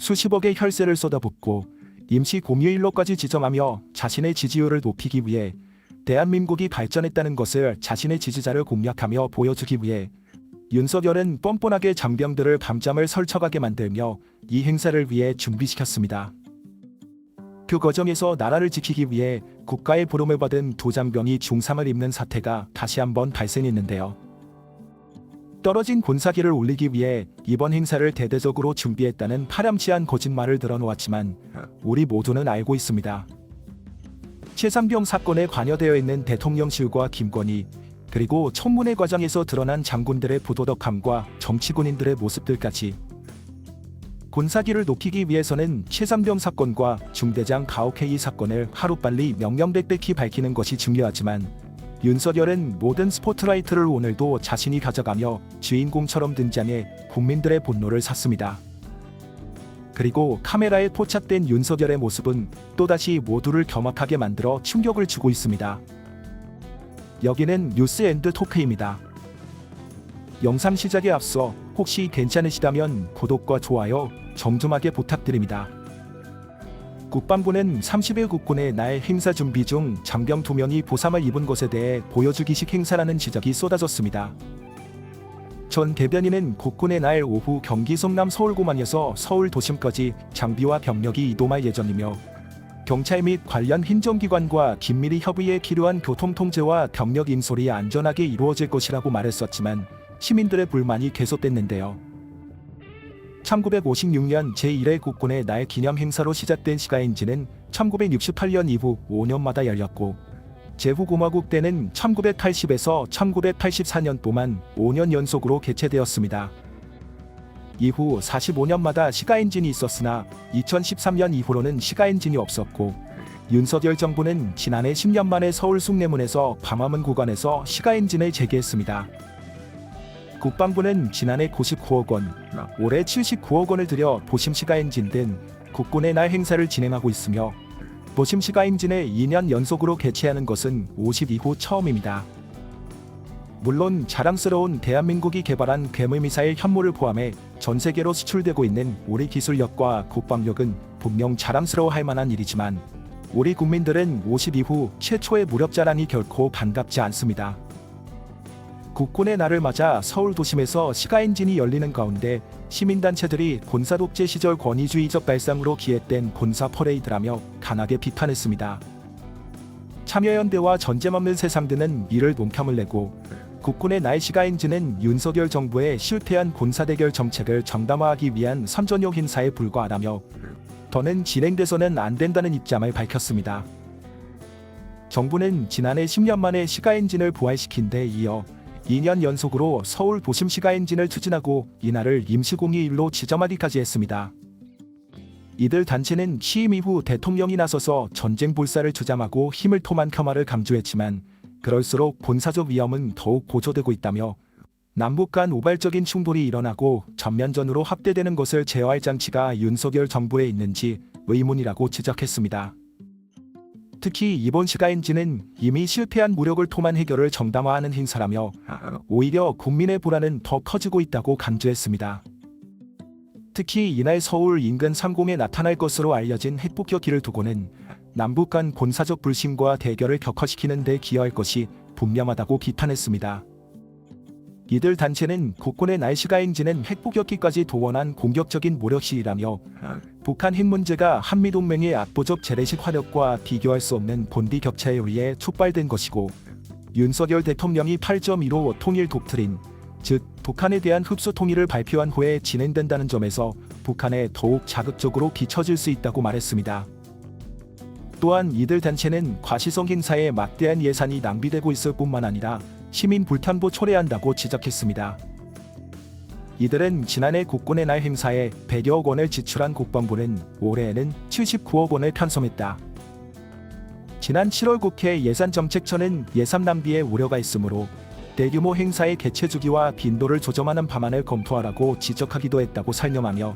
수십억의 혈세를 쏟아붓고 임시 공휴일로까지 지정하며 자신의 지지율을 높이기 위해 대한민국이 발전했다는 것을 자신의 지지자를 공략하며 보여주기 위해 윤석열은 뻔뻔하게 장병들을 밤잠을 설쳐가게 만들며 이 행사를 위해 준비시켰습니다. 그 과정에서 나라를 지키기 위해 국가의 부름을 받은 두 장병이 중상을 입는 사태가 다시 한번 발생했는데요. 떨어진 군사기를 올리기 위해 이번 행사를 대대적으로 준비했다는 파렴치한 거짓말을 늘어놓았지만 우리 모두는 알고 있습니다. 최상병 사건에 관여되어 있는 대통령실과 김건희, 그리고 청문회 과정에서 드러난 장군들의 부도덕함과 정치군인들의 모습들까지. 군사기를 높이기 위해서는 최상병 사건과 중대장 가혹행위 사건을 하루빨리 명명백백히 밝히는 것이 중요하지만 윤석열은 모든 스포트라이트를 오늘도 자신이 가져가며 주인공처럼 등장해 국민들의 분노를 샀습니다. 그리고 카메라에 포착된 윤석열의 모습은 또다시 모두를 경악하게 만들어 충격을 주고 있습니다. 여기는 뉴스앤드토크입니다. 영상 시작에 앞서 혹시 괜찮으시다면 구독과 좋아요 정중하게 부탁드립니다. 국방부는 30일 국군의 날 행사 준비 중 장병 2명이 부상을 입은 것에 대해 보여주기식 행사라는 지적이 쏟아졌습니다. 전 대변인은 국군의 날 오후 경기 성남 서울공항에서 서울 도심까지 장비와 병력이 이동할 예정이며 경찰 및 관련 행정기관과 긴밀히 협의에 필요한 교통통제와 병력 인솔이 안전하게 이루어질 것이라고 말했었지만 시민들의 불만이 계속됐는데요. 1956년 제1회 국군의 날 기념 행사로 시작된 시가인지는 1968년 이후 5년마다 열렸고 제후공화국 때는 1980에서 1984년 동안 5년 연속으로 개최되었습니다. 이후 45년마다 시가엔진이 있었으나 2013년 이후로는 시가엔진이 없었고 윤석열 정부는 지난해 10년 만에 서울 숭례문에서 광화문 구간에서 시가엔진을 재개했습니다. 국방부는 지난해 99억 원, 올해 79억 원을 들여 도심 시가엔진 등 국군의 날 행사를 진행하고 있으며 도심 시가엔진을 2년 연속으로 개최하는 것은 52호 처음입니다. 물론 자랑스러운 대한민국이 개발한 괴물미사일 현무를 포함해 전 세계로 수출되고 있는 우리 기술력과 국방력은 분명 자랑스러워할 만한 일이지만 우리 국민들은 52후 최초의 무력 자랑이 결코 반갑지 않습니다. 국군의 날을 맞아 서울 도심에서 시가엔진이 열리는 가운데 시민단체들이 군사독재 시절 권위주의적 발상으로 기획된 군사 퍼레이드라며 강하게 비판했습니다. 참여연대와 전쟁 없는 세상 등은 이를 논평을 내고 국군의 날 시가엔진은 윤석열 정부의 실패한 군사대결 정책을 정당화하기 위한 선전용 행사에 불과하다며 더는 진행돼서는 안 된다는 입장을 밝혔습니다. 정부는 지난해 10년 만에 시가엔진을 부활시킨 데 이어 2년 연속으로 서울 도심 시가엔진을 추진하고 이날을 임시공휴일로 지정하기까지 했습니다. 이들 단체는 취임 이후 대통령이 나서서 전쟁 불사를 주장하고 힘을 토한 폄하를 강조했지만 그럴수록 군사적 위험은 더욱 고조되고 있다며 남북 간 우발적인 충돌이 일어나고 전면전으로 확대되는 것을 제어할 장치가 윤석열 정부에 있는지 의문이라고 지적했습니다. 특히 이번 시가엔진은 이미 실패한 무력을 통한 해결을 정당화하는 행사라며 오히려 국민의 불안은 더 커지고 있다고 강조했습니다. 특히 이날 서울 인근 상공에 나타날 것으로 알려진 핵폭격기를 두고는 남북 간 군사적 불신과 대결을 격화시키는 데 기여할 것이 분명하다고 비판했습니다. 이들 단체는 국군의 날 시가엔진은 핵폭격기까지 동원한 공격적인 모력시위라며 북한 핵 문제가 한미동맹의 압도적 재래식 화력과 비교할 수 없는 본디 격차에 의해 촉발된 것이고 윤석열 대통령이 8.15 통일 독트린, 즉 북한에 대한 흡수 통일을 발표한 후에 진행된다는 점에서 북한에 더욱 자극적으로 비춰질 수 있다고 말했습니다. 또한 이들 단체는 과시성 행사에 막대한 예산이 낭비되고 있을 뿐만 아니라 시민 불탄도 초래한다고 지적했습니다. 이들은 지난해 국군의 날 행사에 100여억 원을 지출한 국방부는 올해에는 79억 원을 편성했다. 지난 7월 국회 예산정책처는 예산 낭비에 우려가 있으므로 대규모 행사의 개최 주기와 빈도를 조정하는 방안을 검토하라고 지적하기도 했다고 설명하며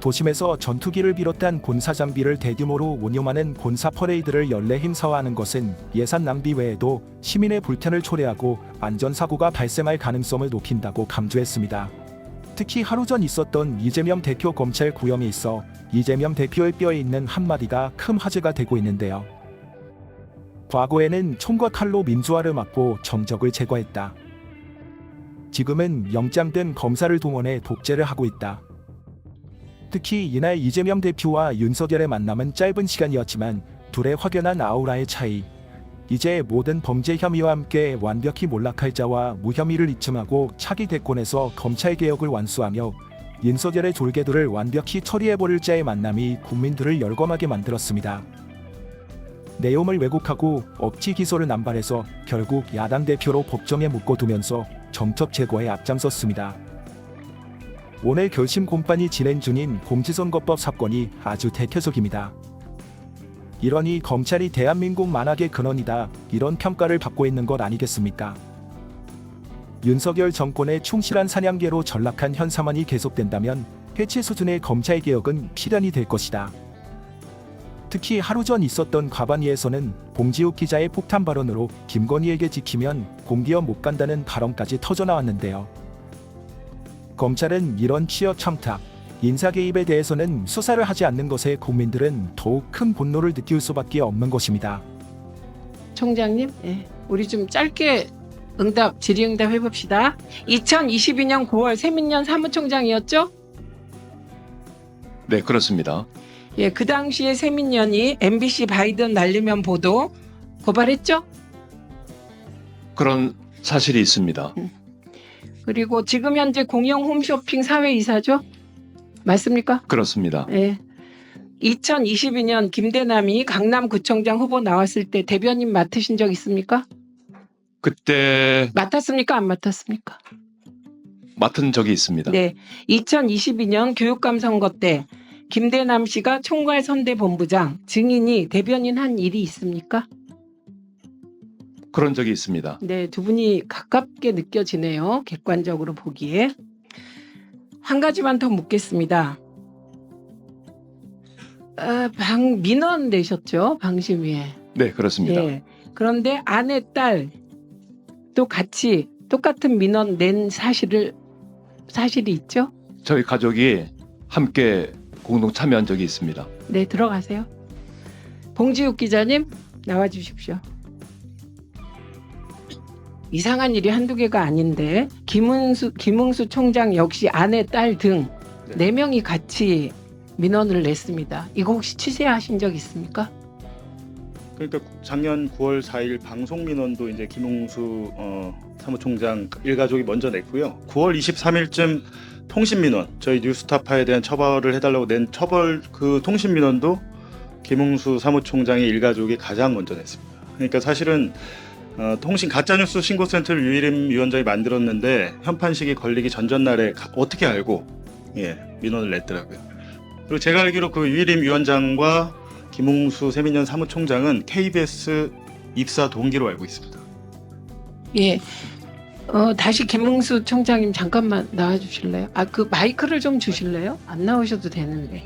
도심에서 전투기를 비롯한 군사 장비를 대규모로 운용하는 군사 퍼레이드를 연례 행사화하는 것은 예산 낭비 외에도 시민의 불편을 초래하고 안전사고가 발생할 가능성을 높인다고 강조했습니다. 특히 하루 전 있었던 이재명 대표 검찰 구형에 있어 이재명 대표의 뼈에 있는 한마디가 큰 화제가 되고 있는데요. 과거에는 총과 칼로 민주화를 막고 정적을 제거했다. 지금은 영장 등 검사를 동원해 독재를 하고 있다. 특히 이날 이재명 대표와 윤석열의 만남은 짧은 시간이었지만 둘의 확연한 아우라의 차이, 이제 모든 범죄 혐의와 함께 완벽히 몰락할 자와 무혐의를 입증하고 차기 대권에서 검찰개혁을 완수하며 윤석열의 졸개들을 완벽히 처리해버릴 자의 만남이 국민들을 열광하게 만들었습니다. 내용을 왜곡하고 억지 기소를 남발해서 결국 야당 대표로 법정에 묶어두면서 정적 제거에 앞장섰습니다. 오늘 결심 공판이 진행 중인 공직선거법 사건이 아주 대표적입니다. 이러니 검찰이 대한민국 만악의 근원이다, 이런 평가를 받고 있는 것 아니겠습니까? 윤석열 정권의 충실한 사냥개로 전락한 현 상황이 계속된다면 해체 수준의 검찰개혁은 필연이 될 것이다. 특히 하루 전 있었던 과반위에서는 봉지욱 기자의 폭탄 발언으로 김건희에게 지키면 공기업 못 간다는 발언까지 터져나왔는데요. 검찰은 이런 취업 청탁, 인사 개입에 대해서는 수사를 하지 않는 것에 국민들은 더욱 큰 분노를 느낄 수밖에 없는 것입니다. 총장님, 우리 좀 짧게 질의응답 해봅시다. 2022년 9월 세민년 사무총장이었죠? 네, 그렇습니다. 예, 그 당시에 세민년이 MBC 바이든 날리면 보도 고발했죠? 그런 사실이 있습니다. 그리고 지금 현재 공영 홈쇼핑 사회이사죠? 맞습니까? 그렇습니다. 예. 2022년 김대남이 강남구청장 후보 나왔을 때 대변인 맡으신 적 있습니까? 그때 맡았습니까? 안 맡았습니까? 맡은 적이 있습니다. 네. 2022년 교육감 선거 때 김대남 씨가 총괄선대본부장 증인이 대변인 한 일이 있습니까? 그런 적이 있습니다. 네, 두 분이 가깝게 느껴지네요. 객관적으로 보기에. 한 가지만 더 묻겠습니다. 민원 내셨죠? 방심위에. 네, 그렇습니다. 예. 그런데 아내, 딸 또 같이 똑같은 민원 낸 사실이 있죠? 저희 가족이 함께 공동 참여한 적이 있습니다. 네, 들어가세요. 봉지욱 기자님 나와 주십시오. 이상한 일이 한두 개가 아닌데 김웅수 총장 역시 아내, 딸 등 네 명이 같이 민원을 냈습니다. 이거 혹시 취재하신 적 있습니까? 그러니까 작년 9월 4일 방송 민원도 이제 김웅수 사무총장 일가족이 먼저 냈고요. 9월 23일쯤 통신 민원, 저희 뉴스타파에 대한 처벌을 해달라고 낸 그 통신 민원도 김웅수 사무총장의 일가족이 가장 먼저 냈습니다. 그러니까 사실은 통신 가짜뉴스 신고센터를 유일임 위원장이 만들었는데 현판식이 걸리기 전전날에 어떻게 알고 민원을 냈더라고요. 그리고 제가 알기로 그 유일임 위원장과 김웅수 세민년 사무총장은 KBS 입사 동기로 알고 있습니다. 예. 다시 김웅수 총장님 잠깐만 나와 주실래요? 그 마이크를 좀 주실래요? 안 나오셔도 되는데.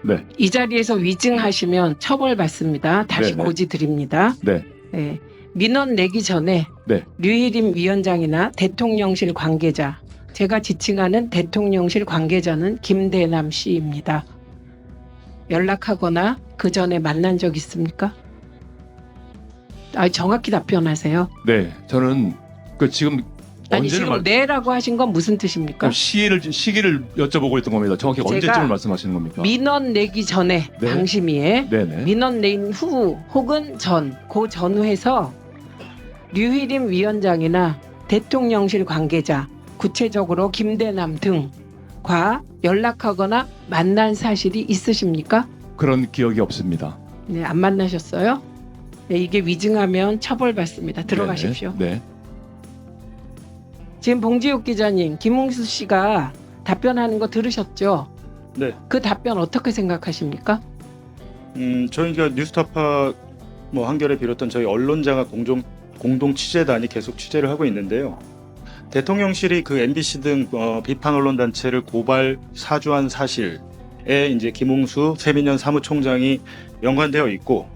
네. 이 자리에서 위증하시면 처벌받습니다. 다시 네네. 고지 드립니다. 네. 네. 민원 내기 전에 네. 류일임 위원장이나 대통령실 관계자, 제가 지칭하는 대통령실 관계자는 김대남 씨입니다. 연락하거나 그 전에 만난 적 있습니까? 정확히 답변하세요. 네. 저는 지금 언제를 지금 네라고 하신 건 무슨 뜻입니까? 시기를 여쭤보고 있던 겁니다. 정확히 언제쯤을 말씀하시는 겁니까? 민원 내기 전에 네. 방심위에 네네. 민원 낸 후 혹은 그 전후에서 류일임 위원장이나 대통령실 관계자, 구체적으로 김대남 등과 연락하거나 만난 사실이 있으십니까? 그런 기억이 없습니다. 네, 안 만나셨어요? 네, 이게 위증하면 처벌받습니다. 들어가십시오. 네. 지금 봉지욱 기자님, 김웅수 씨가 답변하는 거 들으셨죠? 네. 그 답변 어떻게 생각하십니까? 저희가 뉴스타파 한겨레 비롯한 저희 언론자가 공동 취재단이 계속 취재를 하고 있는데요. 대통령실이 그 MBC 등 비판 언론 단체를 고발 사주한 사실에 이제 김웅수 세민년 사무총장이 연관되어 있고,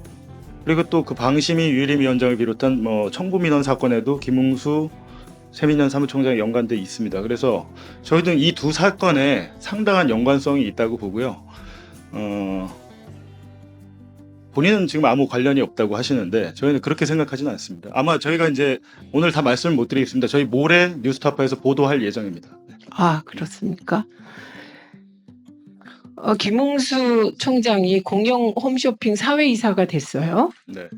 그리고 또 그 방심위 유일임 위원장을 비롯한 청구 민원 사건에도 김웅수 최민현 사무총장이 연관돼 있습니다. 그래서 저희도 이 두 사건에 상당한 연관성이 있다고 보고요. 본인은 지금 아무 관련이 없다고 하시는데 저희는 그렇게 생각하지는 않습니다. 아마 저희가 이제 오늘 다 말씀을 못 드리겠습니다. 저희 모레 뉴스타파에서 보도할 예정입니다. 아, 그렇습니까? 김웅수 총장이 공영 홈쇼핑 사회이사가 됐어요. 네.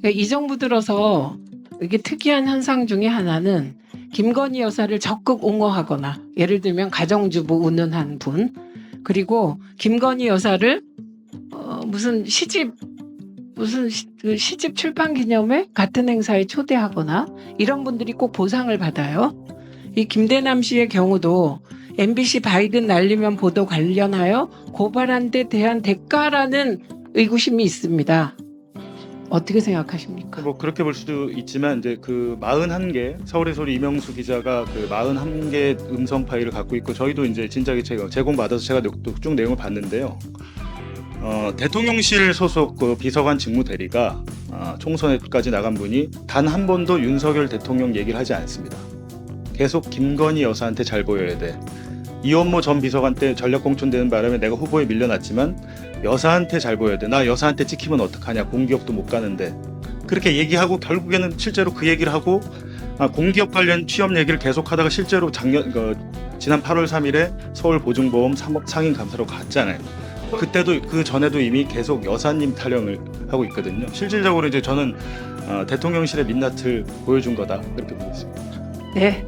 그러니까 이 정부 들어서 이게 특이한 현상 중에 하나는 김건희 여사를 적극 옹호하거나 예를 들면 가정주부 운운한 분 그리고 김건희 여사를 무슨 시집 출판 기념회 같은 행사에 초대하거나 이런 분들이 꼭 보상을 받아요. 이 김대남 씨의 경우도 MBC 바이든 날리면 보도 관련하여 고발한 데 대한 대가라는 의구심이 있습니다. 어떻게 생각하십니까? 뭐 그렇게 볼 수도 있지만 이제 그 41개 서울의 소리 이명수 기자가 그 41개 음성 파일을 갖고 있고 저희도 이제 진작에 제가 제공받아서 제가 쭉 내용을 봤는데요. 대통령실 소속 그 비서관 직무대리가 총선에까지 나간 분이 단 한 번도 윤석열 대통령 얘기를 하지 않습니다. 계속 김건희 여사한테 잘 보여야 돼. 이원모 전 비서관 때 전략공천되는 바람에 내가 후보에 밀려났지만 여사한테 잘 보여야 돼. 나 여사한테 찍히면 어떡하냐. 공기업도 못 가는데. 그렇게 얘기하고 결국에는 실제로 그 얘기를 하고 공기업 관련 취업 얘기를 계속하다가 실제로 지난 8월 3일에 서울보증보험 상임감사로 갔잖아요. 그때도 그 전에도 이미 계속 여사님 타령을 하고 있거든요. 실질적으로 이제 저는 대통령실의 민낯을 보여준 거다 이렇게 보고 있습니다. 네,